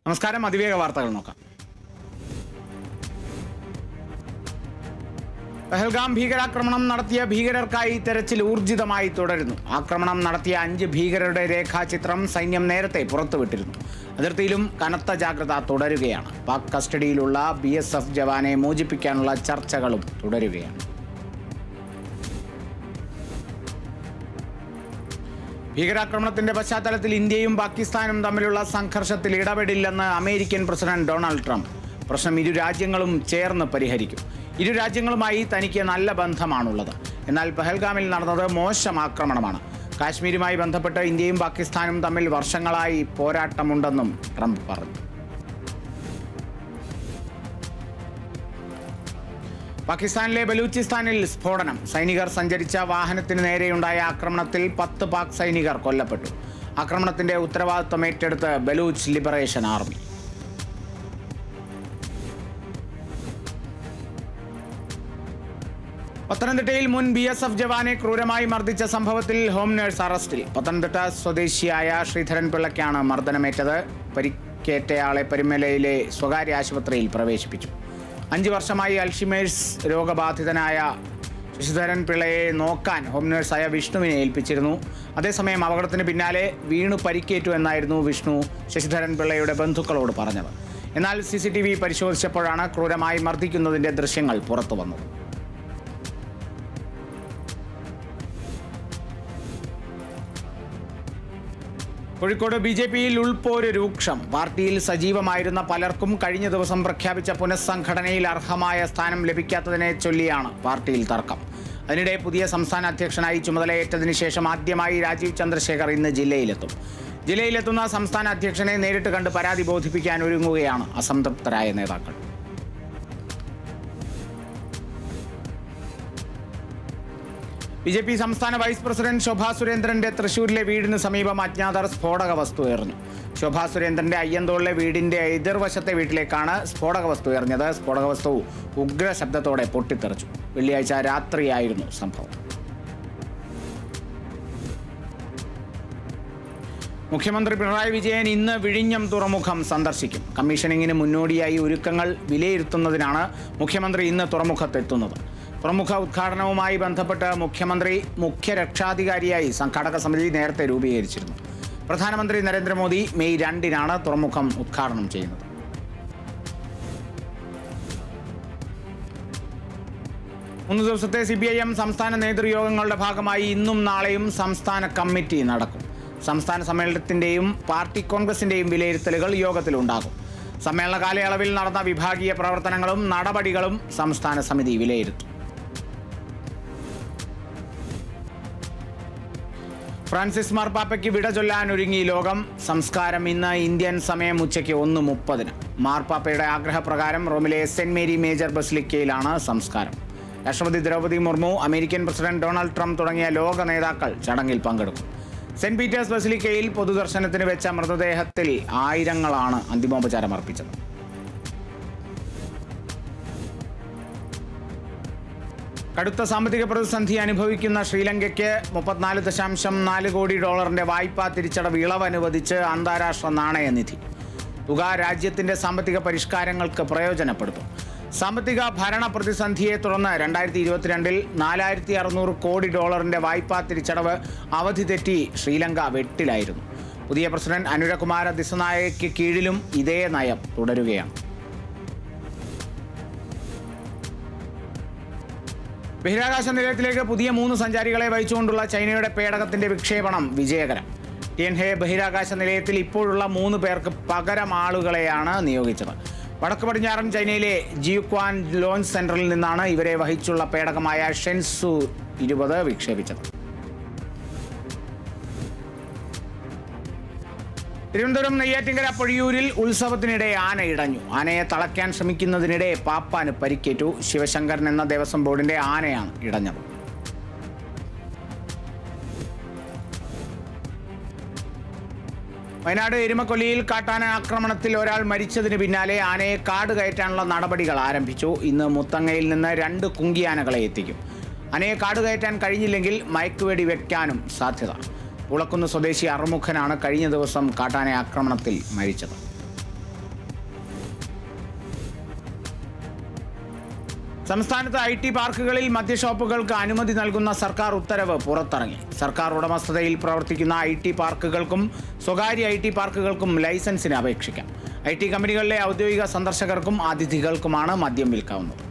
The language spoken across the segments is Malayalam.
നമസ്കാരം. അതിവേഗ വാർത്തകൾ നോക്കാം. പഹൽഗാം ഭീകരാക്രമണം നടത്തിയ ഭീകരർക്കായി തെരച്ചിൽ ഊർജിതമായി തുടരുന്നു. ആക്രമണം നടത്തിയ 5 ഭീകരരുടെ രേഖാചിത്രം സൈന്യം നേരത്തെ പുറത്തുവിട്ടിരുന്നു. അതിർത്തിയിലും കനത്ത ജാഗ്രത തുടരുകയാണ്. പാക് കസ്റ്റഡിയിലുള്ള BSF ജവാനെ മോചിപ്പിക്കാനുള്ള ചർച്ചകളും തുടരുകയാണ്. ഭീകരാക്രമണത്തിന്റെ പശ്ചാത്തലത്തിൽ ഇന്ത്യയും പാകിസ്ഥാനും തമ്മിലുള്ള സംഘർഷത്തിൽ ഇടപെടില്ലെന്ന് അമേരിക്കൻ പ്രസിഡന്റ് ഡൊണാൾഡ് ട്രംപ്. പ്രശ്നം ഇരു രാജ്യങ്ങളും ചേർന്ന് പരിഹരിക്കും. ഇരു രാജ്യങ്ങളുമായി തനിക്ക് നല്ല ബന്ധമാണുള്ളത്. എന്നാൽ പഹൽഗാമിൽ നടന്നത് മോശം ആക്രമണമാണ്. കാശ്മീരുമായി ബന്ധപ്പെട്ട് ഇന്ത്യയും പാകിസ്ഥാനും തമ്മിൽ വർഷങ്ങളായി പോരാട്ടമുണ്ടെന്നും ട്രംപ് പറഞ്ഞു. പാകിസ്ഥാനിലെ ബലൂചിസ്ഥാനിൽ സ്ഫോടനം. സൈനികർ സഞ്ചരിച്ച വാഹനത്തിന് നേരെയുണ്ടായ ആക്രമണത്തിൽ 10 പാക് സൈനികർ കൊല്ലപ്പെട്ടു. ആക്രമണത്തിന്റെ ഉത്തരവാദിത്വം ഏറ്റെടുത്ത് ബലൂച്ച് ലിബറേഷൻ ആർമി. പത്തനംതിട്ടയിൽ മുൻ BSF ജവാനെ ക്രൂരമായി മർദ്ദിച്ച സംഭവത്തിൽ ഹോം നഴ്സ് അറസ്റ്റിൽ. പത്തനംതിട്ട സ്വദേശിയായ ശ്രീധരൻ പിള്ളയ്ക്കാണ് മർദ്ദനമേറ്റത്. പരിക്കേറ്റയാളെ പരുമലയിലെ സ്വകാര്യ ആശുപത്രിയിൽ പ്രവേശിപ്പിച്ചു. 5 വർഷമായി അൽഷിമേഴ്സ് രോഗബാധിതനായ ശശിധരൻ പിള്ളയെ നോക്കാൻ ഹോം നഴ്സായ വിഷ്ണുവിനെ ഏൽപ്പിച്ചിരുന്നു. അതേസമയം അപകടത്തിന് പിന്നാലെ വീണു പരിക്കേറ്റു എന്നായിരുന്നു വിഷ്ണു ശശിധരൻ പിള്ളയുടെ ബന്ധുക്കളോട് പറഞ്ഞത്. എന്നാൽ CCTV പരിശോധിച്ചപ്പോഴാണ് ക്രൂരമായി മർദ്ദിക്കുന്നതിന്റെ ദൃശ്യങ്ങൾ പുറത്തു വന്നത്. കോഴിക്കോട് BJPയിൽ ഉൾപോര് രൂക്ഷം. പാർട്ടിയിൽ സജീവമായിരുന്ന പലർക്കും കഴിഞ്ഞ ദിവസം പ്രഖ്യാപിച്ച പുനഃസംഘടനയിൽ അർഹമായ സ്ഥാനം ലഭിക്കാത്തതിനെ ചൊല്ലിയാണ് പാർട്ടിയിൽ തർക്കം. അതിനിടെ പുതിയ സംസ്ഥാന അധ്യക്ഷനായി ചുമതലയേറ്റതിനു ശേഷം ആദ്യമായി രാജീവ് ചന്ദ്രശേഖർ ഇന്ന് ജില്ലയിലെത്തും. ജില്ലയിലെത്തുന്ന സംസ്ഥാന അധ്യക്ഷനെ നേരിട്ട് കണ്ട് പരാതി ബോധിപ്പിക്കാൻ ഒരുങ്ങുകയാണ് അസംതൃപ്തരായ നേതാക്കൾ. BJP സംസ്ഥാന വൈസ് പ്രസിഡന്റ് ശോഭാ സുരേന്ദ്രന്റെ തൃശൂരിലെ വീടിന് സമീപം അജ്ഞാതർ സ്ഫോടക വസ്തു എറിഞ്ഞു. ശോഭാ സുരേന്ദ്രന്റെ അയ്യന്തോളിലെ വീടിന്റെ എതിർവശത്തെ വീട്ടിലേക്കാണ് സ്ഫോടക വസ്തു എറിഞ്ഞത്. സ്ഫോടക വസ്തു ഉഗ്ര ശബ്ദത്തോടെ പൊട്ടിത്തെറിച്ചു. വെള്ളിയാഴ്ച രാത്രിയായിരുന്നു സംഭവം. മുഖ്യമന്ത്രി പിണറായി വിജയൻ ഇന്ന് വിഴിഞ്ഞം തുറമുഖം സന്ദർശിക്കും. കമ്മീഷനിങ്ങിന് മുന്നോടിയായി ഒരുക്കങ്ങൾ വിലയിരുത്തുന്നതിനാണ് മുഖ്യമന്ത്രി ഇന്ന് തുറമുഖത്തെത്തുന്നത്. തുറമുഖ ഉദ്ഘാടനവുമായി ബന്ധപ്പെട്ട് മുഖ്യമന്ത്രി മുഖ്യ രക്ഷാധികാരിയായി സംഘാടക സമിതി നേരത്തെ രൂപീകരിച്ചിരുന്നു. പ്രധാനമന്ത്രി നരേന്ദ്രമോദി മെയ് 2-നാണ് തുറമുഖം ഉദ്ഘാടനം ചെയ്യുന്നത്. മൂന്ന് ദിവസത്തെ CPIM സംസ്ഥാന നേതൃയോഗങ്ങളുടെ ഭാഗമായി ഇന്നും നാളെയും സംസ്ഥാന കമ്മിറ്റി നടക്കും. സംസ്ഥാന സമ്മേളനത്തിന്റെയും പാർട്ടി കോൺഗ്രസിന്റെയും വിലയിരുത്തലുകൾ യോഗത്തിലുണ്ടാകും. സമ്മേളന കാലയളവിൽ നടന്ന വിഭാഗീയ പ്രവർത്തനങ്ങളും നടപടികളും സംസ്ഥാന സമിതി വിലയിരുത്തും. ഫ്രാൻസിസ് മാർപ്പാപ്പയ്ക്ക് വിട ചൊല്ലാൻ ഒരുങ്ങി ലോകം. സംസ്കാരം ഇന്ന് ഇന്ത്യൻ സമയം ഉച്ചയ്ക്ക് 1:30. മാർപ്പാപ്പയുടെ ആഗ്രഹപ്രകാരം റോമിലെ സെന്റ് മേരി മേജർ ബസിലിക്കയിലാണ് സംസ്കാരം. രാഷ്ട്രപതി Draupadi Murmu, American president Donald Trump തുടങ്ങിയ ലോക നേതാക്കൾ ചടങ്ങിൽ പങ്കെടുക്കും. സെന്റ് പീറ്റേഴ്സ് ബസിലിക്കയിൽ പൊതുദർശനത്തിന് വെച്ച മൃതദേഹത്തിൽ ആയിരങ്ങളാണ് അന്തിമോപചാരം അർപ്പിച്ചത്. കടുത്ത സാമ്പത്തിക പ്രതിസന്ധി അനുഭവിക്കുന്ന ശ്രീലങ്കയ്ക്ക് $34.4 കോടി വായ്പാ തിരിച്ചടവ് ഇളവ് അനുവദിച്ച് അന്താരാഷ്ട്ര നാണയനിധി. തുക രാജ്യത്തിന്റെ സാമ്പത്തിക പരിഷ്കാരങ്ങൾക്ക് പ്രയോജനപ്പെടുത്തും. സാമ്പത്തിക ഭരണ പ്രതിസന്ധിയെ തുടർന്ന് 2022 $4,600 കോടി വായ്പാ തിരിച്ചടവ് അവധി തെറ്റി ശ്രീലങ്ക വെട്ടിലായിരുന്നു. പുതിയ പ്രസിഡന്റ് അനുരകുമാര ദിസനായക്ക് കീഴിലും ഇതേ നയം തുടരുകയാണ്. ബഹിരാകാശ നിലയത്തിലേക്ക് പുതിയ 3 സഞ്ചാരികളെ വഹിച്ചുകൊണ്ടുള്ള ചൈനയുടെ പേടകത്തിന്റെ വിക്ഷേപണം വിജയകരം. ടിയൻഹെ ബഹിരാകാശ നിലയത്തിൽ ഇപ്പോഴുള്ള 3 പേർക്ക് പകരം ആളുകളെയാണ് നിയോഗിച്ചത്. വടക്ക് പടിഞ്ഞാറൻ ചൈനയിലെ ജിയുക്വാൻ ലോഞ്ച് സെന്ററിൽ നിന്നാണ് ഇവരെ വഹിച്ചുള്ള പേടകമായ ഷെൻസു 20 വിക്ഷേപിച്ചത്. തിരുവനന്തപുരം നെയ്യാറ്റിൻകര പൊഴിയൂരിൽ ഉത്സവത്തിനിടെ ആന ഇടഞ്ഞു. ആനയെ തളയ്ക്കാൻ ശ്രമിക്കുന്നതിനിടെ പാപ്പാന് പരിക്കേറ്റു. ശിവശങ്കരൻ എന്ന ദേവസ്വം ബോർഡിന്റെ ആനയാണ് ഇടഞ്ഞത്. വയനാട് എരുമക്കൊല്ലിയിൽ കാട്ടാന ആക്രമണത്തിൽ ഒരാൾ മരിച്ചതിന് പിന്നാലെ ആനയെ കാട് കയറ്റാനുള്ള നടപടികൾ ആരംഭിച്ചു. ഇന്ന് മുത്തങ്ങയിൽ നിന്ന് 2 കുങ്കിയാനകളെ എത്തിക്കും. ആനയെ കാട് കയറ്റാൻ കഴിഞ്ഞില്ലെങ്കിൽ മയക്കുവെടി വെക്കാനും സാധ്യത. പുളക്കുന്ന് സ്വദേശി അറുമുഖനാണ് കഴിഞ്ഞ ദിവസം കാട്ടാന ആക്രമണത്തിൽ മരിച്ചത്. സംസ്ഥാനത്ത് IT പാർക്കുകളിൽ മദ്യഷോപ്പുകൾക്ക് അനുമതി നൽകുന്ന സർക്കാർ ഉത്തരവ് പുറത്തിറങ്ങി. സർക്കാർ ഉടമസ്ഥതയിൽ പ്രവർത്തിക്കുന്ന IT പാർക്കുകൾക്കും സ്വകാര്യ IT പാർക്കുകൾക്കും ലൈസൻസിന് അപേക്ഷിക്കാം. IT കമ്പനികളിലെ ഔദ്യോഗിക സന്ദർശകർക്കും അതിഥികൾക്കുമാണ് മദ്യം വിൽക്കാവുന്നത്.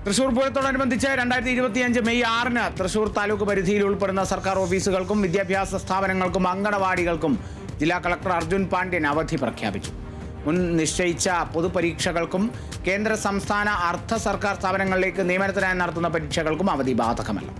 തൃശൂർ പൂരത്തോടനുബന്ധിച്ച് 2025 മെയ് 6-ന് തൃശൂർ താലൂക്ക് പരിധിയിൽ ഉൾപ്പെടുന്ന സർക്കാർ ഓഫീസുകൾക്കും വിദ്യാഭ്യാസ സ്ഥാപനങ്ങൾക്കും അങ്കണവാടികൾക്കും ജില്ലാ കളക്ടർ അർജുൻ പാണ്ഡ്യൻ അവധി പ്രഖ്യാപിച്ചു. മുൻ നിശ്ചയിച്ച പൊതുപരീക്ഷകൾക്കും കേന്ദ്ര സംസ്ഥാന അർദ്ധ സർക്കാർ സ്ഥാപനങ്ങളിലേക്ക് നിയമനത്തിനായി നടത്തുന്ന പരീക്ഷകൾക്കും അവധി ബാധകമല്ല.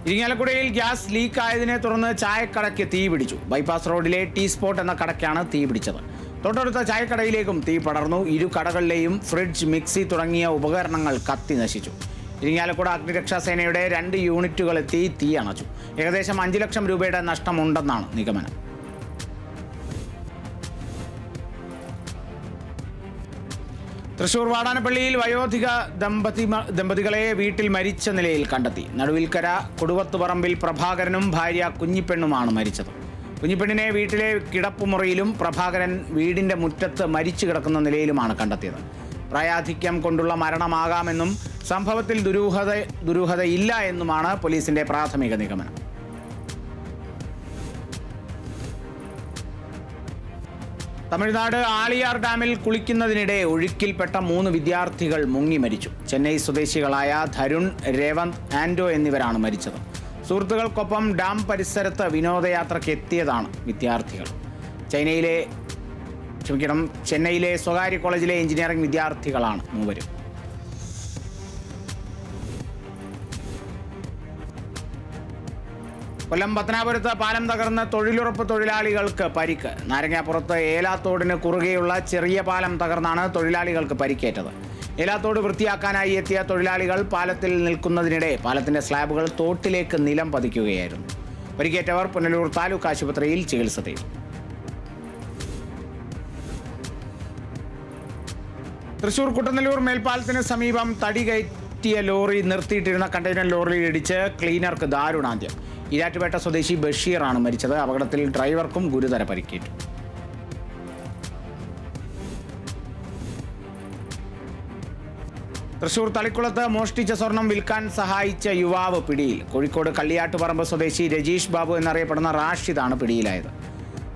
ഇരിങ്ങാലക്കുടയിൽ ഗ്യാസ് ലീക്ക് ആയതിനെ തുടർന്ന് ചായക്കടയ്ക്ക് തീ പിടിച്ചു. ബൈപ്പാസ് റോഡിലെ ടീ സ്പോട്ട് എന്ന കടയ്ക്കാണ് തീ പിടിച്ചത്. തൊട്ടടുത്ത ചായക്കടയിലേക്കും തീ പടർന്നു. ഇരു കടകളിലെയും ഫ്രിഡ്ജ്, മിക്സി തുടങ്ങിയ ഉപകരണങ്ങൾ കത്തി നശിച്ചു. ഇരിങ്ങാലക്കുട അഗ്നിരക്ഷാസേനയുടെ 2 യൂണിറ്റുകൾ എത്തി തീ അണച്ചു. ഏകദേശം 5 ലക്ഷം രൂപയുടെ നഷ്ടമുണ്ടെന്നാണ് നിഗമനം. തൃശൂർ വാടാനപ്പള്ളിയിൽ വയോധിക ദമ്പതികളെ വീട്ടിൽ മരിച്ച നിലയിൽ കണ്ടെത്തി. നടുവിൽക്കര കൊടുവത്തുപറമ്പിൽ പ്രഭാകരനും ഭാര്യ കുഞ്ഞിപ്പെണ്ണുമാണ് മരിച്ചത്. കുഞ്ഞിപ്പെണ്ണിനെ വീട്ടിലെ കിടപ്പുമുറിയിലും പ്രഭാകരൻ വീടിന്റെ മുറ്റത്ത് മരിച്ചു കിടക്കുന്ന നിലയിലുമാണ് കണ്ടെത്തിയത്. പ്രായാധിക്യം കൊണ്ടുള്ള മരണമാകാമെന്നും സംഭവത്തിൽ ദുരൂഹതയില്ല എന്നുമാണ് പോലീസിന്റെ പ്രാഥമിക നിഗമനം. തമിഴ്നാട് ആളിയാർ ഡാമിൽ കുളിക്കുന്നതിനിടെ ഒഴുക്കിൽപ്പെട്ട 3 വിദ്യാർത്ഥികൾ മുങ്ങി മരിച്ചു. ചെന്നൈ സ്വദേശികളായ ധരുൺ, രേവന്ത്, ആൻഡോ എന്നിവരാണ് മരിച്ചത്. സുഹൃത്തുക്കൾക്കൊപ്പം ഡാം പരിസരത്ത് വിനോദയാത്രയ്ക്ക് എത്തിയതാണ് വിദ്യാർത്ഥികൾ. ചെന്നൈയിലെ സ്വകാര്യ കോളേജിലെ എഞ്ചിനീയറിംഗ് വിദ്യാർത്ഥികളാണ് മൂവരും. കൊല്ലം പത്തനാപുരത്ത് പാലം തകർന്ന് തൊഴിലുറപ്പ് തൊഴിലാളികൾക്ക് പരിക്ക്. നാരങ്ങാപ്പുറത്ത് ഏലാത്തോടിന് കുറുകെയുള്ള ചെറിയ പാലം തകർന്നാണ് തൊഴിലാളികൾക്ക് പരിക്കേറ്റത്. ഏലാത്തോട് വൃത്തിയാക്കാനായി എത്തിയ തൊഴിലാളികൾ പാലത്തിൽ നിൽക്കുന്നതിനിടെ പാലത്തിന്റെ സ്ലാബുകൾ തോട്ടിലേക്ക് നിലം പതിക്കുകയായിരുന്നു. പരിക്കേറ്റവർ പുനലൂർ താലൂക്ക് ആശുപത്രിയിൽ ചികിത്സ തേടി. തൃശൂർ കുട്ടനെല്ലൂർ മേൽപ്പാലത്തിന് സമീപം തടി കയറ്റിയ ലോറി നിർത്തിയിട്ടിരുന്ന കണ്ടെയ്നർ ലോറിയിൽ ഇടിച്ച് ക്ലീനർക്ക് ദാരുണാന്ത്യം. ഈരാറ്റുപേട്ട സ്വദേശി ബഷീറാണ് മരിച്ചത്. അപകടത്തിൽ ഡ്രൈവർക്കും ഗുരുതര പരിക്കേറ്റു. തൃശൂർ തളിക്കുളത്ത് മോഷ്ടിച്ച സ്വർണം വിൽക്കാൻ സഹായിച്ച യുവാവ് പിടിയിൽ. കോഴിക്കോട് കള്ളിയാട്ടുപറമ്പ് സ്വദേശി രജീഷ് ബാബു എന്നറിയപ്പെടുന്ന റാഷിദാണ് പിടിയിലായത്.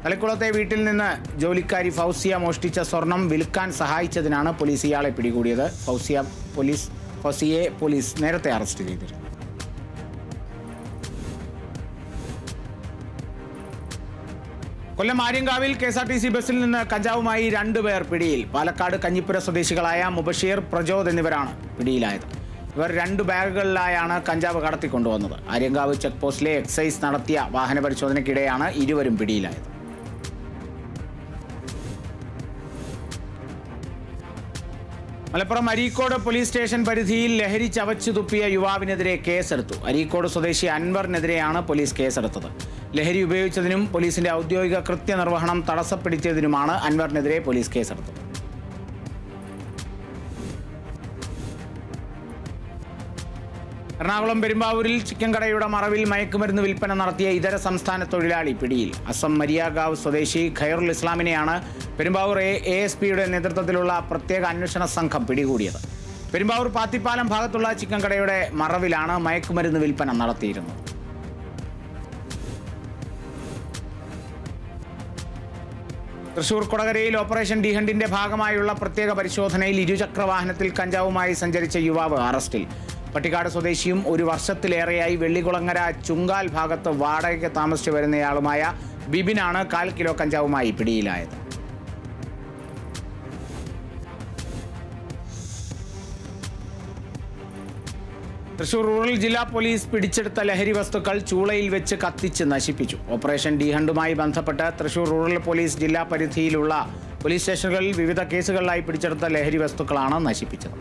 തളിക്കുളത്തെ വീട്ടിൽ നിന്ന് ജോലിക്കാരി ഫൗസിയ മോഷ്ടിച്ച സ്വർണം വിൽക്കാൻ സഹായിച്ചതിനാണ് പോലീസ് ഇയാളെ പിടികൂടിയത്. ഫൗസിയെ പോലീസ് നേരത്തെ അറസ്റ്റ് ചെയ്തിരുന്നു. കൊല്ലം ആര്യങ്കാവിൽ KSRTC ബസ്സിൽ നിന്ന് കഞ്ചാവുമായി 2 പേർ പിടിയിൽ. പാലക്കാട് കഞ്ഞിപ്പുര സ്വദേശികളായ മുബഷീർ, പ്രജോദ് എന്നിവരാണ് പിടിയിലായത്. ഇവർ 2 ബാഗുകളിലായാണ് കഞ്ചാവ് കടത്തിക്കൊണ്ടുവന്നത്. ആര്യങ്കാവ് ചെക്ക് പോസ്റ്റിലെ എക്സൈസ് നടത്തിയ വാഹന പരിശോധനയ്ക്കിടെയാണ് ഇരുവരും പിടിയിലായത്. മലപ്പുറം അരീക്കോട് പോലീസ് സ്റ്റേഷൻ പരിധിയിൽ ലഹരി ചവച്ചു തുപ്പിയ യുവാവിനെതിരെ കേസെടുത്തു. അരീക്കോട് സ്വദേശി അൻവറിനെതിരെയാണ് പോലീസ് കേസെടുത്തത്. ലഹരി ഉപയോഗിച്ചതിനും പോലീസിന്റെ ഔദ്യോഗിക കൃത്യനിർവഹണം തടസ്സപ്പെടുത്തിയതിനുമാണ് അൻവറിനെതിരെ പോലീസ് കേസെടുത്തത്. എറണാകുളം പെരുമ്പാവൂരിൽ ചിക്കൻ കടയുടെ മറവിൽ മയക്കുമരുന്ന് വിൽപ്പന നടത്തിയ ഇതര സംസ്ഥാന തൊഴിലാളി പിടിയിൽ. അസം മരിയാഗാവ് സ്വദേശി ഖൈറുൽ ഇസ്ലാമിനെയാണ് പെരുമ്പാവൂർ ASPയുടെ നേതൃത്വത്തിലുള്ള പ്രത്യേക അന്വേഷണ സംഘം പിടികൂടിയത്. പെരുമ്പാവൂർ പാത്തിപ്പാലം ഭാഗത്തുള്ള ചിക്കൻ കടയുടെ മറവിലാണ് മയക്കുമരുന്ന് വിൽപ്പന നടത്തിയിരുന്നത്. തൃശൂർ കൊടകരയിൽ ഓപ്പറേഷൻ ഡി ഹണ്ടിന്റെ ഭാഗമായുള്ള പ്രത്യേക പരിശോധനയിൽ ഇരുചക്രവാഹനത്തിൽ കഞ്ചാവുമായി സഞ്ചരിച്ച യുവാവ് അറസ്റ്റിൽ. പട്ടിക്കാട് സ്വദേശിയും 1 വർഷത്തിലേറെയായി വെള്ളികുളങ്ങര ചുങ്കാൽ ഭാഗത്ത് വാടകയ്ക്ക് താമസിച്ചു വരുന്നയാളുമായ ബിബിനാണ് 1/4 കിലോ കഞ്ചാവുമായി പിടിയിലായത്. തൃശൂർ റൂറൽ ജില്ലാ പോലീസ് പിടിച്ചെടുത്ത ലഹരി വസ്തുക്കൾ ചൂളയിൽ വെച്ച് കത്തിച്ച് നശിപ്പിച്ചു. ഓപ്പറേഷൻ ഡി ഹണ്ടുമായി ബന്ധപ്പെട്ട് തൃശൂർ റൂറൽ പോലീസ് ജില്ലാ പരിധിയിലുള്ള പോലീസ് സ്റ്റേഷനുകളിൽ വിവിധ കേസുകളിലായി പിടിച്ചെടുത്ത ലഹരി വസ്തുക്കളാണ് നശിപ്പിച്ചത്.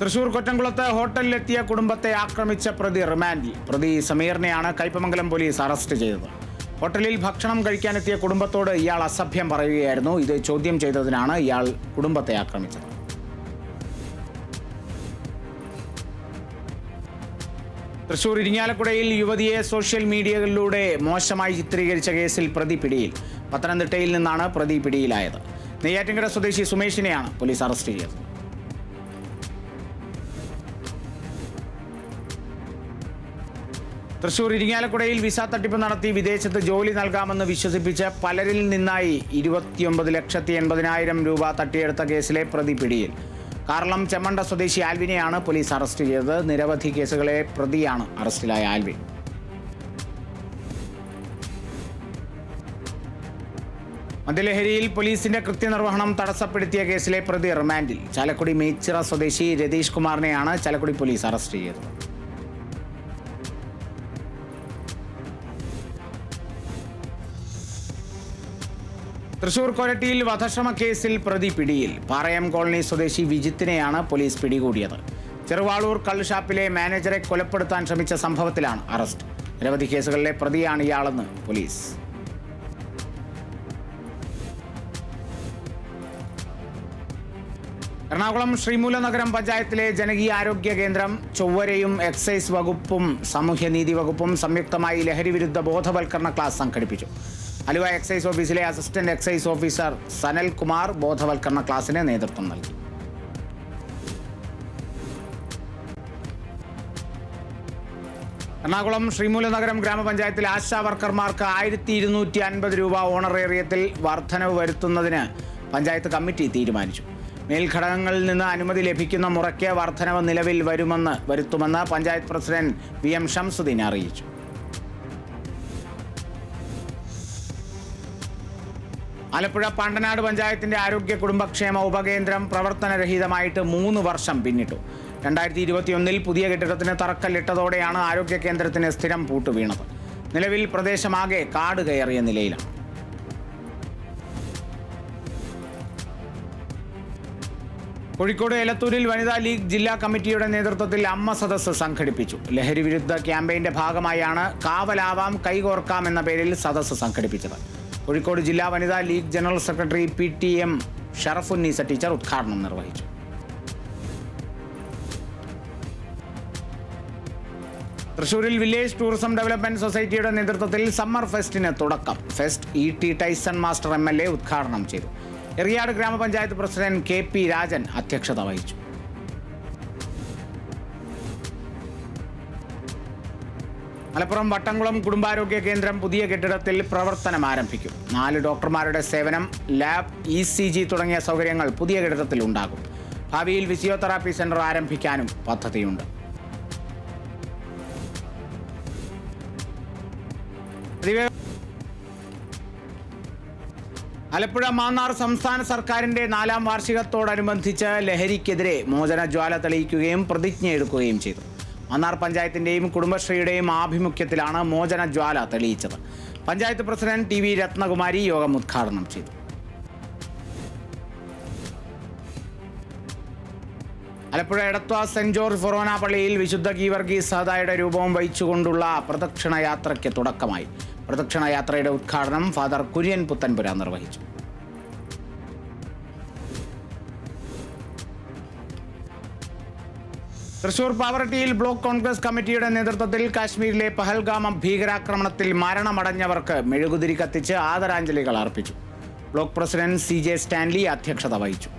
തൃശൂർ കൊറ്റംകുളത്ത് ഹോട്ടലിലെത്തിയ കുടുംബത്തെ ആക്രമിച്ച പ്രതി റിമാൻഡിൽ. പ്രതി സമീറിനെയാണ് കയ്പമംഗലം പോലീസ് അറസ്റ്റ് ചെയ്തത്. ഹോട്ടലിൽ ഭക്ഷണം കഴിക്കാനെത്തിയ കുടുംബത്തോട് ഇയാൾ അസഭ്യം പറയുകയായിരുന്നു. ഇത് ചോദ്യം ചെയ്തതിനാണ് ഇയാൾ കുടുംബത്തെ ആക്രമിച്ചത്. തൃശൂർ ഇരിങ്ങാലക്കുടയിൽ യുവതിയെ സോഷ്യൽ മീഡിയകളിലൂടെ മോശമായി ചിത്രീകരിച്ച കേസിൽ പ്രതി പിടിയിൽ. പത്തനംതിട്ടയിൽ നിന്നാണ് പ്രതി പിടിയിലായത്. നെയ്യാറ്റിൻകര സ്വദേശി സുമേഷിനെയാണ് പോലീസ് അറസ്റ്റ് ചെയ്തത്. തൃശൂർ ഇരിങ്ങാലക്കുടയിൽ വിസ തട്ടിപ്പ് നടത്തി വിദേശത്ത് ജോലി നൽകാമെന്ന് വിശ്വസിപ്പിച്ച് പലരിൽ നിന്നായി 29,80,000 രൂപ തട്ടിയെടുത്ത കേസിലെ പ്രതി പിടിയിൽ. കാർളം ചെമ്മണ്ട സ്വദേശി ആൽവിനെയാണ് പോലീസ് അറസ്റ്റ് ചെയ്തത്. നിരവധി കേസുകളെ പ്രതിയാണ് അറസ്റ്റിലായ ആൽവിൻ. മദ്യലഹരിയിൽ പോലീസിന്റെ കൃത്യനിർവഹണം തടസ്സപ്പെടുത്തിയ കേസിലെ പ്രതി റിമാൻഡിൽ. ചാലക്കുടി മേച്ചിറ സ്വദേശി രതീഷ് കുമാറിനെയാണ് ചാലക്കുടി പോലീസ് അറസ്റ്റ് ചെയ്തത്. തൃശൂർ കൊരട്ടിയിൽ വധശ്രമ കേസിൽ പ്രതി പിടിയിൽ. പാറയം കോളനി സ്വദേശി വിജിത്തിനെയാണ് പോലീസ് പിടികൂടിയത്. ചെറുവാളൂർ കള്ളുഷാപ്പിലെ മാനേജറെ കൊലപ്പെടുത്താൻ ശ്രമിച്ച സംഭവത്തിലാണ് അറസ്റ്റ്. നിരവധി കേസുകളിലെ പ്രതിയാണ് ഇയാളെന്ന് പോലീസ്. എറണാകുളം ശ്രീമൂലനഗരം പഞ്ചായത്തിലെ ജനകീയ ആരോഗ്യ കേന്ദ്രം ചൊവ്വരയും എക്സൈസ് വകുപ്പും സാമൂഹ്യനീതി വകുപ്പും സംയുക്തമായി ലഹരി വിരുദ്ധ ബോധവൽക്കരണ ക്ലാസ് സംഘടിപ്പിച്ചു. ആലുവ എക്സൈസ് ഓഫീസിലെ assistant excise officer Sanal Kumar ബോധവൽക്കരണ ക്ലാസിന് നേതൃത്വം നൽകി. എറണാകുളം ശ്രീമൂലനഗരം ഗ്രാമപഞ്ചായത്തിൽ ആശാ വർക്കർമാർക്ക് 1250 രൂപ ഓണറേറിയത്തിൽ വർധനവ് വരുത്തുന്നതിന് പഞ്ചായത്ത് കമ്മിറ്റി തീരുമാനിച്ചു. മേൽഘടകങ്ങളിൽ നിന്ന് അനുമതി ലഭിക്കുന്ന മുറയ്ക്ക് വർധനവ് നിലവിൽ വരുത്തുമെന്ന് പഞ്ചായത്ത് പ്രസിഡന്റ് VM ഷംസുദ്ദീൻ അറിയിച്ചു. ആലപ്പുഴ പാണ്ടനാട് പഞ്ചായത്തിന്റെ ആരോഗ്യ കുടുംബക്ഷേമ ഉപകേന്ദ്രം പ്രവർത്തനരഹിതമായിട്ട് 3 വർഷം പിന്നിട്ടു. 2021 പുതിയ കെട്ടിടത്തിന് തറക്കല്ലിട്ടതോടെയാണ് ആരോഗ്യ കേന്ദ്രത്തിന് സ്ഥിരം പൂട്ട് വീണത്. നിലവിൽ പ്രദേശമാകെ കാട് കയറിയ നിലയിലാണ്. കോഴിക്കോട് എലത്തൂരിൽ വനിതാ ലീഗ് ജില്ലാ കമ്മിറ്റിയുടെ നേതൃത്വത്തിൽ അമ്മ സദസ്സ് സംഘടിപ്പിച്ചു. ലഹരി വിരുദ്ധ ക്യാമ്പയിന്റെ ഭാഗമായാണ് കാവലാവാം കൈകോർക്കാം എന്ന പേരിൽ സദസ്സ് സംഘടിപ്പിച്ചത്. കോഴിക്കോട് ജില്ലാ വനിതാ league general secretary PTM Sharafunnisa teacher ഉദ്ഘാടനം നിർവഹിച്ചു. തൃശൂരിൽ വില്ലേജ് ടൂറിസം ഡെവലപ്മെന്റ് സൊസൈറ്റിയുടെ നേതൃത്വത്തിൽ സമ്മർ ഫെസ്റ്റിന് തുടക്കം. Fest ET Tyson master MLA ഉദ്ഘാടനം ചെയ്തു. എറിയാട് ഗ്രാമപഞ്ചായത്ത് പ്രസിഡന്റ് KP രാജൻ അധ്യക്ഷത വഹിച്ചു. മലപ്പുറം വട്ടംകുളം കുടുംബാരോഗ്യ കേന്ദ്രം പുതിയ കെട്ടിടത്തിൽ പ്രവർത്തനം ആരംഭിക്കും. 4 ഡോക്ടർമാരുടെ സേവനം, ലാബ്, ECG തുടങ്ങിയ സൗകര്യങ്ങൾ പുതിയ കെട്ടിടത്തിൽ ഉണ്ടാകും. ഭാവിയിൽ ഫിസിയോതെറാപ്പി സെന്റർ ആരംഭിക്കാനും പദ്ധതിയുണ്ട്. ആലപ്പുഴ മാന്നാർ സംസ്ഥാന സർക്കാരിന്റെ 4ാം വാർഷികത്തോടനുബന്ധിച്ച് ലഹരിക്കെതിരെ മോചനജ്വാല തെളിയിക്കുകയും പ്രതിജ്ഞയെടുക്കുകയും ചെയ്തു. മാന്നാർ പഞ്ചായത്തിന്റെയും കുടുംബശ്രീയുടെയും ആഭിമുഖ്യത്തിലാണ് മോചനജ്വാല തെളിയിച്ചത്. പഞ്ചായത്ത് പ്രസിഡന്റ് TV രത്നകുമാരി യോഗം ഉദ്ഘാടനം ചെയ്തു. ആലപ്പുഴ എടത്വ സെന്റ് ജോർജ് ഫൊറോന പള്ളിയിൽ വിശുദ്ധ ഗീവർഗീസ് സഹദായുടെ രൂപവും വഹിച്ചുകൊണ്ടുള്ള പ്രദക്ഷിണ യാത്രയ്ക്ക് തുടക്കമായി. പ്രദക്ഷിണ യാത്രയുടെ ഉദ്ഘാടനം ഫാദർ കുര്യൻ പുത്തൻപുര നിർവഹിച്ചു. തൃശൂർ പാവറട്ടിയിൽ ബ്ലോക്ക് കോൺഗ്രസ് കമ്മിറ്റിയുടെ നേതൃത്വത്തിൽ കാശ്മീരിലെ പഹൽഗാം ഭീകരാക്രമണത്തിൽ മരണമടഞ്ഞവർക്ക് മെഴുകുതിരി കത്തിച്ച് ആദരാഞ്ജലികൾ അർപ്പിച്ചു. ബ്ലോക്ക് പ്രസിഡന്റ് CJ സ്റ്റാൻലി അധ്യക്ഷത വഹിച്ചു.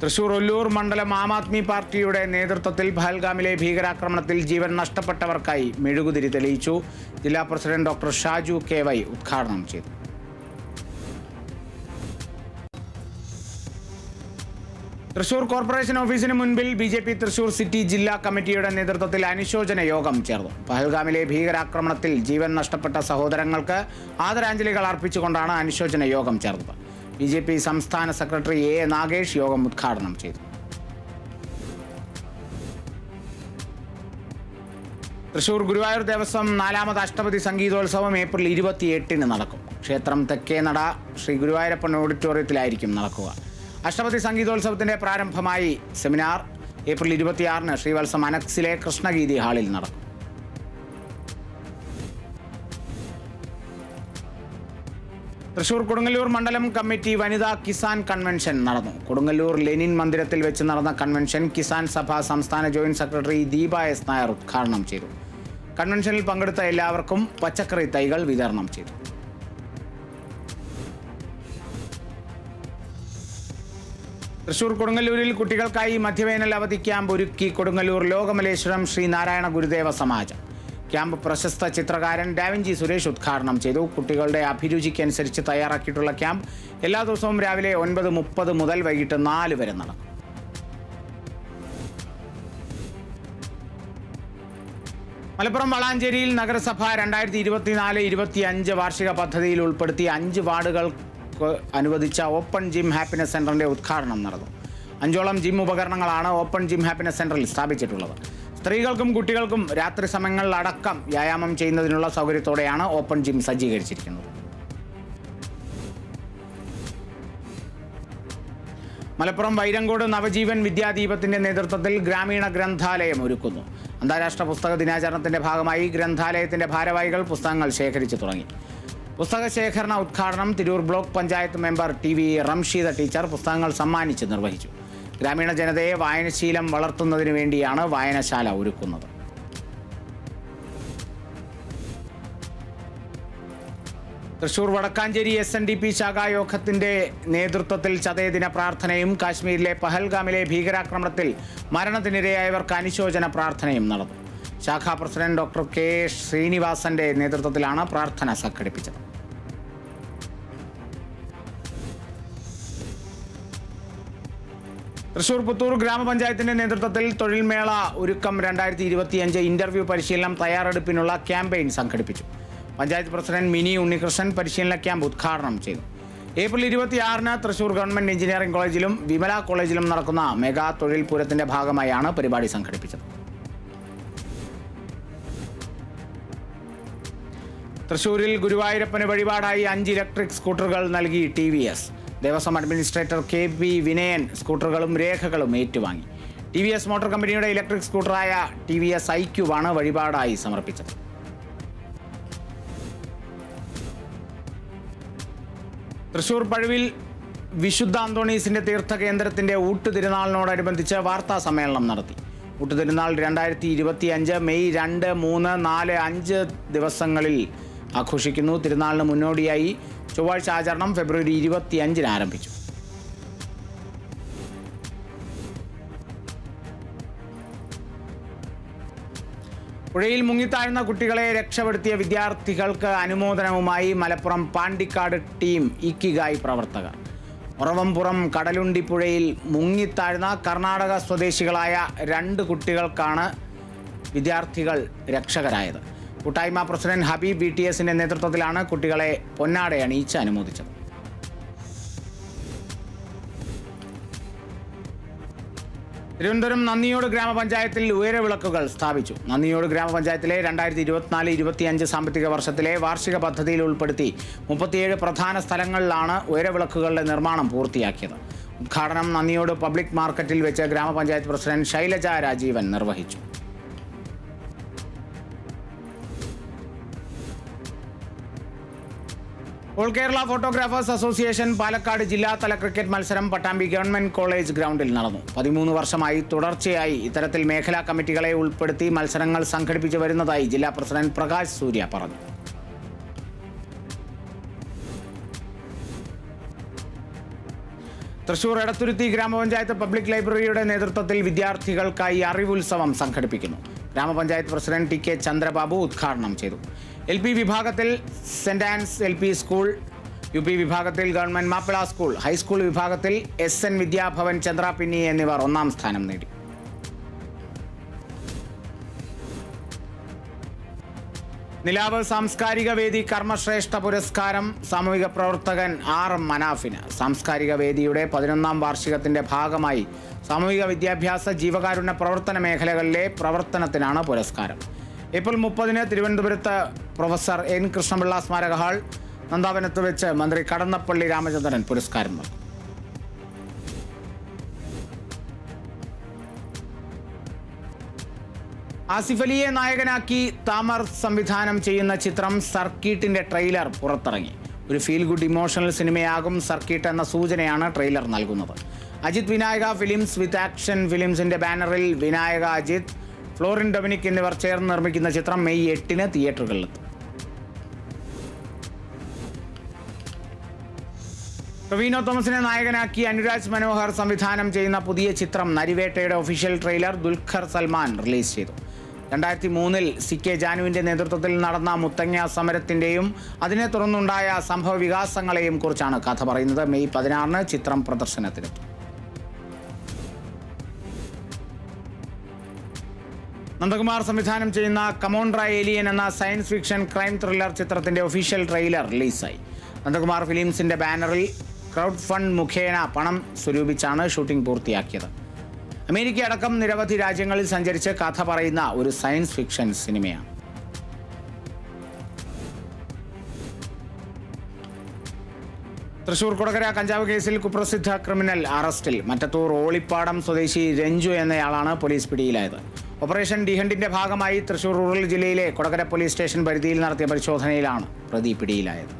തൃശൂർ ഒല്ലൂർ മണ്ഡലം ആം ആദ്മി പാർട്ടിയുടെ നേതൃത്വത്തിൽ പഹൽഗാമിലെ ഭീകരാക്രമണത്തിൽ ജീവൻ നഷ്ടപ്പെട്ടവർക്കായി മെഴുകുതിരി തെളിയിച്ചു. ജില്ലാ പ്രസിഡന്റ് ഡോക്ടർ ഷാജു KY ഉദ്ഘാടനം ചെയ്തു. തൃശൂർ കോർപ്പറേഷൻ ഓഫീസിന് മുൻപിൽ BJP തൃശൂർ സിറ്റി ജില്ലാ കമ്മിറ്റിയുടെ നേതൃത്വത്തിൽ അനുശോചന യോഗം ചേർന്നു. പഹൽഗാമിലെ ഭീകരാക്രമണത്തിൽ ജീവൻ നഷ്ടപ്പെട്ട സഹോദരങ്ങൾക്ക് ആദരാഞ്ജലികൾ അർപ്പിച്ചുകൊണ്ടാണ് അനുശോചന യോഗം ചേർന്നത്. BJP സംസ്ഥാന സെക്രട്ടറി A. നാഗേഷ് യോഗം ഉദ്ഘാടനം ചെയ്തു. തൃശൂർ ഗുരുവായൂർ ദേവസ്വം 4ാമത് അഷ്ടപതി സംഗീതോത്സവം ഏപ്രിൽ 28-ന് നടക്കും. ക്ഷേത്രം തെക്കേനട ശ്രീ ഗുരുവായൂരപ്പൻ ഓഡിറ്റോറിയത്തിലായിരിക്കും നടക്കുക. അഷ്ടപതി സംഗീതോത്സവത്തിന്റെ പ്രാരംഭമായി സെമിനാർ ഏപ്രിൽ 26-ന് ശ്രീവത്സം അനക്സിലെ കൃഷ്ണഗീതി ഹാളിൽ നടക്കും. തൃശൂർ കൊടുങ്ങല്ലൂർ മണ്ഡലം കമ്മിറ്റി വനിതാ കിസാൻ കൺവെൻഷൻ നടന്നു. കൊടുങ്ങല്ലൂർ ലെനിൻ മന്ദിരത്തിൽ വെച്ച് നടന്ന കൺവെൻഷൻ കിസാൻ സഭ സംസ്ഥാന joint secretary Deepa S Nair ഉദ്ഘാടനം ചെയ്തു. കൺവെൻഷനിൽ പങ്കെടുത്ത എല്ലാവർക്കും പച്ചക്കറി തൈകൾ വിതരണം ചെയ്തു. തൃശൂർ കൊടുങ്ങല്ലൂരിൽ കുട്ടികൾക്കായി മധ്യവേനൽ അവധി ക്യാമ്പ് ഒരുക്കി കൊടുങ്ങല്ലൂർ ലോകമലേശ്വരം ശ്രീനാരായണ ഗുരുദേവ സമാജം. ക്യാമ്പ് പ്രശസ്ത ചിത്രകാരൻ ഡാവിഞ്ചി സുരേഷ് ഉദ്ഘാടനം ചെയ്തു. കുട്ടികളുടെ അഭിരുചിക്കനുസരിച്ച് തയ്യാറാക്കിയിട്ടുള്ള ക്യാമ്പ് എല്ലാ ദിവസവും രാവിലെ 9:30 മുതൽ വൈകിട്ട് 4 വരെ നടക്കും. മലപ്പുറം വളാഞ്ചേരിയിൽ നഗരസഭ 2024-25 വാർഷിക പദ്ധതിയിൽ ഉൾപ്പെടുത്തി 5 വാർഡുകൾക്ക് അനുവദിച്ച ഓപ്പൺ ജിം ഹാപ്പിനെസ് സെന്ററിന്റെ ഉദ്ഘാടനം നടന്നു. 5ഓളം ജിം ഉപകരണങ്ങളാണ് ഓപ്പൺ ജിം ഹാപ്പിനെസ് സെന്ററിൽ സ്ഥാപിച്ചിട്ടുള്ളത്. സ്ത്രീകൾക്കും കുട്ടികൾക്കും രാത്രി സമയങ്ങളിലടക്കം വ്യായാമം ചെയ്യുന്നതിനുള്ള സൗകര്യത്തോടെയാണ് ഓപ്പൺ ജിം സജ്ജീകരിച്ചിരിക്കുന്നത്. മലപ്പുറം വൈരങ്കോട് നവജീവൻ വിദ്യാദീപത്തിന്റെ നേതൃത്വത്തിൽ ഗ്രാമീണ ഗ്രന്ഥാലയം ഒരുക്കുന്നു. അന്താരാഷ്ട്ര പുസ്തക ദിനാചരണത്തിന്റെ ഭാഗമായി ഗ്രന്ഥാലയത്തിന്റെ ഭാരവാഹികൾ പുസ്തകങ്ങൾ ശേഖരിച്ചു തുടങ്ങി. പുസ്തക ശേഖരണ ഉദ്ഘാടനം Tirur block panchayat member TV Ramsheeda teacher പുസ്തകങ്ങൾ സമ്മാനിച്ച് നിർവഹിച്ചു. ഗ്രാമീണ ജനതയെ വായനശീലം വളർത്തുന്നതിന് വേണ്ടിയാണ് വായനശാല ഒരുക്കുന്നത്. തൃശൂർ വടക്കാഞ്ചേരി SNDP ശാഖായോഗത്തിന്റെ നേതൃത്വത്തിൽ ചതയദിന പ്രാർത്ഥനയും കാശ്മീരിലെ പഹൽഗാമിലെ ഭീകരാക്രമണത്തിൽ മരണത്തിനിരയായവർക്ക് അനുശോചന പ്രാർത്ഥനയും നടന്നു. ശാഖാ പ്രസിഡന്റ് ഡോക്ടർ K ശ്രീനിവാസന്റെ നേതൃത്വത്തിലാണ് പ്രാർത്ഥന സംഘടിപ്പിച്ചത്. തൃശൂർ പുത്തൂർ ഗ്രാമപഞ്ചായത്തിന്റെ നേതൃത്വത്തിൽ തൊഴിൽമേള ഒരുക്കം 2025 ഇന്റർവ്യൂ പരിശീലനം തയ്യാറെടുപ്പിനുള്ള ക്യാമ്പയിൻ സംഘടിപ്പിച്ചു. പഞ്ചായത്ത് പ്രസിഡന്റ് മിനി ഉണ്ണികൃഷ്ണൻ പരിശീലന ക്യാമ്പ് ഉദ്ഘാടനം ചെയ്തു. ഏപ്രിൽ 26-ന് തൃശൂർ ഗവൺമെന്റ് എഞ്ചിനീയറിംഗ് കോളേജിലും വിമല കോളേജിലും നടക്കുന്ന മെഗാ തൊഴിൽ പൂരത്തിന്റെ ഭാഗമായാണ് പരിപാടി സംഘടിപ്പിച്ചത്. തൃശൂരിൽ ഗുരുവായൂരപ്പന് വഴിപാടായി 5 ഇലക്ട്രിക് സ്കൂട്ടറുകൾ നൽകി TVS. Devaswom administrator KP Vinayan സ്കൂട്ടറുകളും രേഖകളും ഏറ്റുവാങ്ങി. TVS മോട്ടോർ കമ്പനിയുടെ ഇലക്ട്രിക് സ്കൂട്ടറായ TVS iQ ആണ് വഴിപാടായി സമർപ്പിച്ചത്. തൃശൂർ പഴുവിൽ വിശുദ്ധ അന്തോണീസിന്റെ തീർത്ഥകേന്ദ്രത്തിന്റെ ഊട്ടുതിരുനാളിനോടനുബന്ധിച്ച് വാർത്താ സമ്മേളനം നടത്തി. ഊട്ടുതിരുനാൾ 2025 മെയ് 2, 3, 4, 5 ദിവസങ്ങളിൽ ആഘോഷിക്കുന്നു. തിരുനാളിന് മുന്നോടിയായി ചൊവ്വാഴ്ച ആചരണം ഫെബ്രുവരി 25-ന് ആരംഭിച്ചു. പുഴയിൽ മുങ്ങിത്താഴ്ന്ന കുട്ടികളെ രക്ഷപ്പെടുത്തിയ വിദ്യാർത്ഥികൾക്ക് അനുമോദനവുമായി മലപ്പുറം പാണ്ടിക്കാട് ടീം ഇക്കിഗായ് പ്രവർത്തകർ. ഉറവംപുറം കടലുണ്ടി പുഴയിൽ മുങ്ങിത്താഴ്ന്ന കർണാടക സ്വദേശികളായ 2 കുട്ടികൾക്കാണ് വിദ്യാർത്ഥികൾ രക്ഷകരായത്. കൂട്ടായ്മ പ്രസിഡന്റ് ഹബീബ് VTSന്റെ നേതൃത്വത്തിലാണ് കുട്ടികളെ പൊന്നാടയണിയിച്ച് അനുമോദിച്ചത്. തിരുവനന്തപുരം നന്ദിയോട് ഗ്രാമപഞ്ചായത്തിൽ ഉയരവിളക്കുകൾ സ്ഥാപിച്ചു. നന്ദിയോട് ഗ്രാമപഞ്ചായത്തിലെ 2024-25 സാമ്പത്തിക വർഷത്തിലെ വാർഷിക പദ്ധതിയിൽ ഉൾപ്പെടുത്തി 37 പ്രധാന സ്ഥലങ്ങളിലാണ് ഉയരവിളക്കുകളുടെ നിർമ്മാണം പൂർത്തിയാക്കിയത്. ഉദ്ഘാടനം നന്ദിയോട് പബ്ലിക് മാർക്കറ്റിൽ വെച്ച് ഗ്രാമപഞ്ചായത്ത് പ്രസിഡന്റ് ശൈലജ രാജീവൻ നിർവഹിച്ചു. All Kerala photographers association Palakkad ജില്ലാതല ക്രിക്കറ്റ് മത്സരം പട്ടാമ്പി ഗവൺമെന്റ് കോളേജ് ഗ്രൗണ്ടിൽ നടന്നു. 13 വർഷമായി തുടർച്ചയായി ഇത്തരത്തിൽ മേഖലാ കമ്മിറ്റികളെ ഉൾപ്പെടുത്തി മത്സരങ്ങൾ സംഘടിപ്പിച്ചു വരുന്നതായി ജില്ലാ പ്രസിഡന്റ് പ്രകാശ് സൂര്യ പറഞ്ഞു. തൃശൂർ എടത്തുരുത്തി ഗ്രാമപഞ്ചായത്ത് പബ്ലിക് ലൈബ്രറിയുടെ നേതൃത്വത്തിൽ വിദ്യാർത്ഥികൾക്കായി അറിവുത്സവം സംഘടിപ്പിക്കുന്നു. ഗ്രാമപഞ്ചായത്ത് പ്രസിഡന്റ് TK ചന്ദ്രബാബു ഉദ്ഘാടനം ചെയ്തു. LP വിഭാഗത്തിൽ saint Ans LP school, UP വിഭാഗത്തിൽ ഗവൺമെന്റ് മാപ്പിള സ്കൂൾ, ഹൈസ്കൂൾ വിഭാഗത്തിൽ SN വിദ്യാഭവൻ ചന്ദ്രാപിന്നി എന്നിവർ 1ാം സ്ഥാനം നേടി. നിലാവ് സാംസ്കാരിക വേദി കർമ്മശ്രേഷ്ഠ പുരസ്കാരം സാമൂഹിക പ്രവർത്തകൻ RM മനാഫിന്. സാംസ്കാരിക വേദിയുടെ 11ാം വാർഷികത്തിന്റെ ഭാഗമായി സാമൂഹിക വിദ്യാഭ്യാസ ജീവകാരുണ്യ പ്രവർത്തന മേഖലകളിലെ പ്രവർത്തനത്തിനാണ് പുരസ്കാരം. ഏപ്രിൽ 30-ന് തിരുവനന്തപുരത്ത് പ്രൊഫസർ N കൃഷ്ണപിള്ള സ്മാരക ഹാൾ നന്ദാവനത്ത് വെച്ച് മന്ത്രി കടന്നപ്പള്ളി രാമചന്ദ്രൻ പുരസ്കാരം നൽകും. ആസിഫ് അലിയെ നായകനാക്കി താമർ സംവിധാനം ചെയ്യുന്ന ചിത്രം സർക്കീട്ടിന്റെ ട്രെയിലർ പുറത്തിറങ്ങി. ഒരു ഫീൽ ഗുഡ് ഇമോഷണൽ സിനിമയാകും സർക്കിട്ട് എന്ന സൂചനയാണ് ട്രെയിലർ നൽകുന്നത്. Ajith Vinayaka films with action ഫിലിംസിന്റെ ബാനറിൽ വിനായക, അജിത്, ഫ്ലോറിൻ ഡൊമിനിക് എന്നിവർ ചേർന്ന് നിർമ്മിക്കുന്ന ചിത്രം മെയ് 8 തിയേറ്ററുകളിലെത്തും. ടൊവിനോ തോമസിനെ നായകനാക്കി അനുരാജ് മനോഹർ സംവിധാനം ചെയ്യുന്ന പുതിയ ചിത്രം നരിവേട്ടയുടെ official trailer Dulquer Salmaan release ചെയ്തു. 2003 CK ജാനുവിന്റെ നേതൃത്വത്തിൽ നടന്ന മുത്തങ്ങ സമരത്തിന്റെയും അതിനെ തുടർന്നുണ്ടായ സംഭവ വികാസങ്ങളെയും കുറിച്ചാണ് കഥ പറയുന്നത്. മെയ് 16 ചിത്രം പ്രദർശനത്തിനെത്തും. നന്ദകുമാർ സംവിധാനം ചെയ്യുന്ന കമോൺട്ര ഏലിയൻ എന്ന സയൻസ് ഫിക്ഷൻ ക്രൈം ത്രില്ലർ ചിത്രത്തിന്റെ ഒഫീഷ്യൽ ട്രെയിലർ റിലീസായി. നന്ദകുമാർ ഫിലിംസിന്റെ ബാനറിൽ ക്രൗഡ് ഫണ്ട് മുഖേന പണം സ്വരൂപിച്ചാണ് ഷൂട്ടിംഗ് പൂർത്തിയാക്കിയത്. അമേരിക്ക അടക്കം നിരവധി രാജ്യങ്ങളിൽ സഞ്ചരിച്ച് കഥ പറയുന്ന ഒരു സയൻസ് ഫിക്ഷൻ സിനിമയാണ്. തൃശൂർ കൊടകര കഞ്ചാവ് കേസിൽ കുപ്രസിദ്ധ ക്രിമിനൽ അറസ്റ്റിൽ. മറ്റത്തൂർ ഓളിപ്പാടം സ്വദേശി രഞ്ജു എന്നയാളാണ് പോലീസ് പിടിയിലായത്. ഓപ്പറേഷൻ ഡിഹണ്ടിന്റെ ഭാഗമായി തൃശൂർ റൂറൽ ജില്ലയിലെ കൊടകര പോലീസ് സ്റ്റേഷൻ പരിധിയിൽ നടത്തിയ പരിശോധനയിലാണ് പ്രതി പിടിയിലായത്.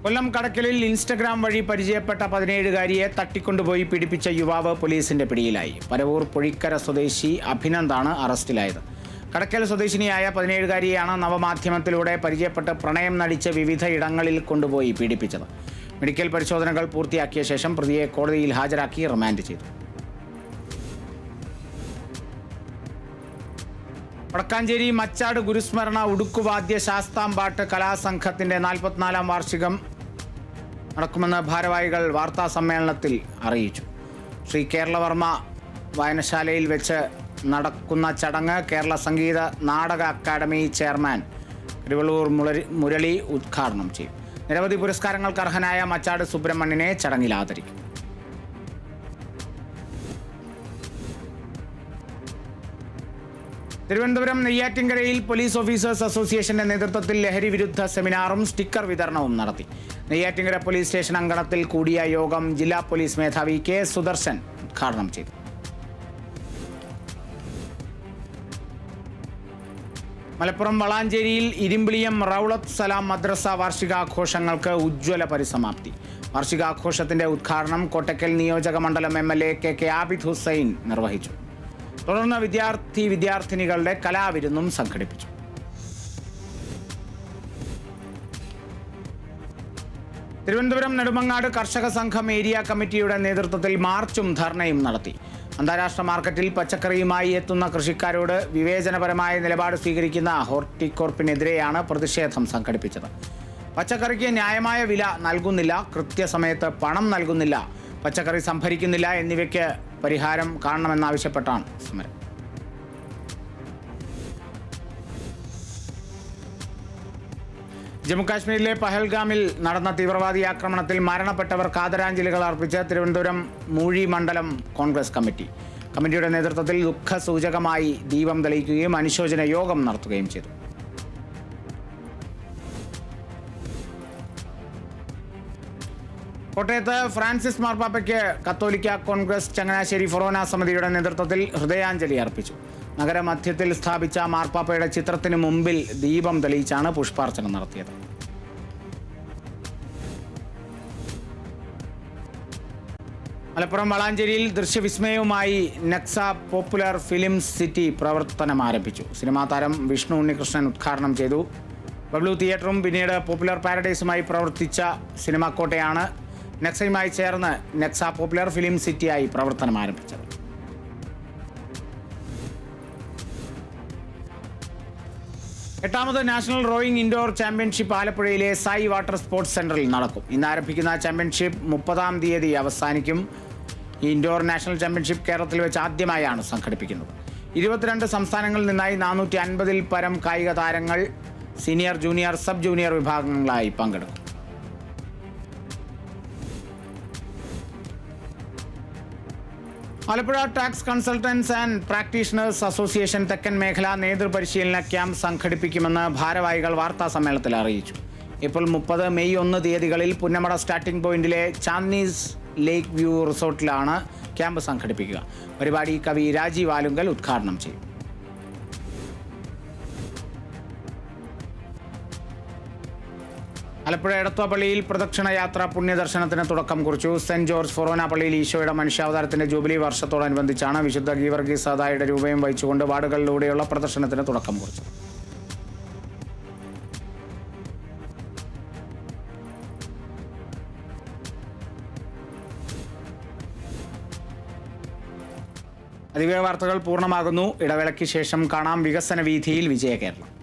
കൊല്ലം കടക്കലിൽ ഇൻസ്റ്റഗ്രാം വഴി പരിചയപ്പെട്ട 17-കാരിയെ തട്ടിക്കൊണ്ടുപോയി പീഡിപ്പിച്ച യുവാവ് പോലീസിന്റെ പിടിയിലായി. പരവൂർ പൊഴിക്കര സ്വദേശി അഭിനന്ദാണ് അറസ്റ്റിലായത്. കടക്കൽ സ്വദേശിനിയായ 17-കാരിയെയാണ് നവമാധ്യമത്തിലൂടെ പരിചയപ്പെട്ട് പ്രണയം നടിച്ച് വിവിധ ഇടങ്ങളിൽ കൊണ്ടുപോയി പീഡിപ്പിച്ചത്. മെഡിക്കൽ പരിശോധനകൾ പൂർത്തിയാക്കിയ ശേഷം പ്രതിയെ കോടതിയിൽ ഹാജരാക്കി റിമാൻഡ് ചെയ്തു. വടക്കാഞ്ചേരി മച്ചാട് ഗുരുസ്മരണ ഉടുക്കുവാദ്യ ശാസ്താംപാട്ട് കലാസംഘത്തിന്റെ 44-ാം വാർഷികം നടക്കുമെന്ന് ഭാരവാഹികൾ വാർത്താ സമ്മേളനത്തിൽ അറിയിച്ചു. ശ്രീ കേരളവർമ്മ വായനശാലയിൽ വെച്ച് നടക്കുന്ന ചടങ്ങ് കേരള സംഗീത നാടക അക്കാദമി ചെയർമാൻ തിരുവള്ളൂർ മുരളി ഉദ്ഘാടനം ചെയ്യും. നിരവധി പുരസ്കാരങ്ങൾക്ക് അർഹനായ മച്ചാട് സുബ്രഹ്മണ്യനെ ചടങ്ങിൽ ആദരിക്കും. തിരുവനന്തപുരം നെയ്യാറ്റിൻകരയിൽ പോലീസ് ഓഫീസേഴ്സ് അസോസിയേഷന്റെ നേതൃത്വത്തിൽ ലഹരി വിരുദ്ധ സെമിനാറും സ്റ്റിക്കർ വിതരണവും നടത്തി. നെയ്യാറ്റിൻകര പോലീസ് സ്റ്റേഷൻ അങ്കണത്തിൽ കൂടിയ യോഗം ജില്ലാ പോലീസ് മേധാവി കെ സുദർശൻ ഉദ്ഘാടനം ചെയ്തു. മലപ്പുറം വളാഞ്ചേരിയിൽ ഇരുമ്പിളിയം റൗളത്ത് സലാം മദ്രസ വാർഷികാഘോഷങ്ങൾക്ക് ഉജ്ജ്വല പരിസമാപ്തി. വാർഷികാഘോഷത്തിന്റെ ഉദ്ഘാടനം കോട്ടക്കൽ നിയോജക മണ്ഡലം MLA KK ആബിദ് ഹുസൈൻ നിർവഹിച്ചു. തുടർന്ന് വിദ്യാർത്ഥിനികളുടെ കലാവിരുന്നും സംഘടിപ്പിച്ചു. തിരുവനന്തപുരം നെടുമങ്ങാട് കർഷക സംഘം ഏരിയ കമ്മിറ്റിയുടെ നേതൃത്വത്തിൽ മാർച്ചും ധർണയും നടത്തി. അന്താരാഷ്ട്ര മാർക്കറ്റിൽ പച്ചക്കറിയുമായി എത്തുന്ന കൃഷിക്കാരോട് വിവേചനപരമായ നിലപാട് സ്വീകരിക്കുന്ന ഹോർട്ടികോർപ്പിനെതിരെയാണ് പ്രതിഷേധം സംഘടിപ്പിച്ചത്. പച്ചക്കറിക്ക് ന്യായമായ വില നൽകുന്നില്ല, കൃത്യസമയത്ത് പണം നൽകുന്നില്ല, പച്ചക്കറി സംഭരിക്കുന്നില്ല എന്നിവയ്ക്ക് പരിഹാരം കാണണമെന്നാവശ്യപ്പെട്ടാണ് സമരം. ജമ്മുകാശ്മീരിലെ പഹൽഗാമിൽ നടന്ന തീവ്രവാദി ആക്രമണത്തിൽ മരണപ്പെട്ടവർക്ക് ആദരാഞ്ജലികൾ അർപ്പിച്ച് തിരുവനന്തപുരം മൂഴി മണ്ഡലം കോൺഗ്രസ് കമ്മിറ്റിയുടെ നേതൃത്വത്തിൽ ദുഃഖസൂചകമായി ദീപം തെളിയിക്കുകയും അനുശോചന യോഗം നടത്തുകയും ചെയ്തു. കോട്ടയത്ത് ഫ്രാൻസിസ് മാർപ്പാപ്പയ്ക്ക് കത്തോലിക്ക കോൺഗ്രസ് ചങ്ങനാശ്ശേരി ഫൊറോന സമിതിയുടെ നേതൃത്വത്തിൽ ഹൃദയാഞ്ജലി അർപ്പിച്ചു. നഗരമധ്യത്തിൽ സ്ഥാപിച്ച മാർപ്പാപ്പയുടെ ചിത്രത്തിന് മുമ്പിൽ ദീപം തെളിയിച്ചാണ് പുഷ്പാർച്ചന നടത്തിയത്. മലപ്പുറം വളാഞ്ചേരിയിൽ ദൃശ്യവിസ്മയവുമായി നെക്സ പോപ്പുലർ ഫിലിം സിറ്റി പ്രവർത്തനം ആരംഭിച്ചു. സിനിമാ താരം വിഷ്ണു ഉണ്ണികൃഷ്ണൻ ഉദ്ഘാടനം ചെയ്തു. ബബ്ലു തിയേറ്ററും പിന്നീട് പോപ്പുലർ പാരഡൈസുമായി പ്രവർത്തിച്ച സിനിമാക്കോട്ടയാണ് നെക്സയുമായി ചേർന്ന് നെക്സ പോപ്പുലർ ഫിലിം സിറ്റിയായി പ്രവർത്തനം ആരംഭിച്ചത്. എട്ടാമത് നാഷണൽ റോയിങ് ഇൻഡോർ ചാമ്പ്യൻഷിപ്പ് ആലപ്പുഴയിലെ സായി വാട്ടർ സ്പോർട്സ് സെന്ററിൽ നടക്കും. ഇന്ന് ആരംഭിക്കുന്ന ചാമ്പ്യൻഷിപ്പ് 30-ാം തീയതി അവസാനിക്കും. ഈ ഇൻഡോർ നാഷണൽ ചാമ്പ്യൻഷിപ്പ് കേരളത്തിൽ വെച്ച് ആദ്യമായാണ് സംഘടിപ്പിക്കുന്നത്. 22 സംസ്ഥാനങ്ങളിൽ നിന്നായി 450-ൽ പരം കായിക താരങ്ങൾ സീനിയർ, ജൂനിയർ, സബ് ജൂനിയർ വിഭാഗങ്ങളായി പങ്കെടുക്കും. Alappuzha tax consultants and practitioners association തെക്കൻ മേഖല നേതൃപരിശീലന ക്യാമ്പ് സംഘടിപ്പിക്കുമെന്ന് ഭാരവാഹികൾ വാർത്താ സമ്മേളനത്തിൽ അറിയിച്ചു. ഏപ്രിൽ 30, മെയ് 1 തീയതികളിൽ പുന്നമട സ്റ്റാർട്ടിംഗ് പോയിന്റിലെ ചാന്ദീസ് ലേക്ക് വ്യൂ റിസോർട്ടിലാണ് ക്യാമ്പ് സംഘടിപ്പിക്കുക. പരിപാടി കവി രാജീവ് ആലുങ്കൽ ഉദ്ഘാടനം ചെയ്യും. ആലപ്പുഴ എടത്വ പള്ളിയിൽ പ്രദക്ഷിണ യാത്ര പുണ്യദർശനത്തിന് തുടക്കം കുറിച്ചു. സെന്റ് ജോർജ് ഫൊറോന പള്ളിയിൽ ഈശോയുടെ മനുഷ്യാവതാരത്തിന്റെ ജൂബിലി വർഷത്തോടനുബന്ധിച്ചാണ് വിശുദ്ധ ഗീവർഗീസ് സദായുടെ രൂപയും വഹിച്ചുകൊണ്ട് വാർഡുകളിലൂടെയുള്ള പ്രദർശനത്തിന് തുടക്കം കുറിച്ചു. അതിവേഗ വാർത്തകൾ പൂർണ്ണമാകുന്നു. ഇടവേളയ്ക്ക് ശേഷം കാണാം വികസന വീഥിയിൽ വിജയ കേരളം.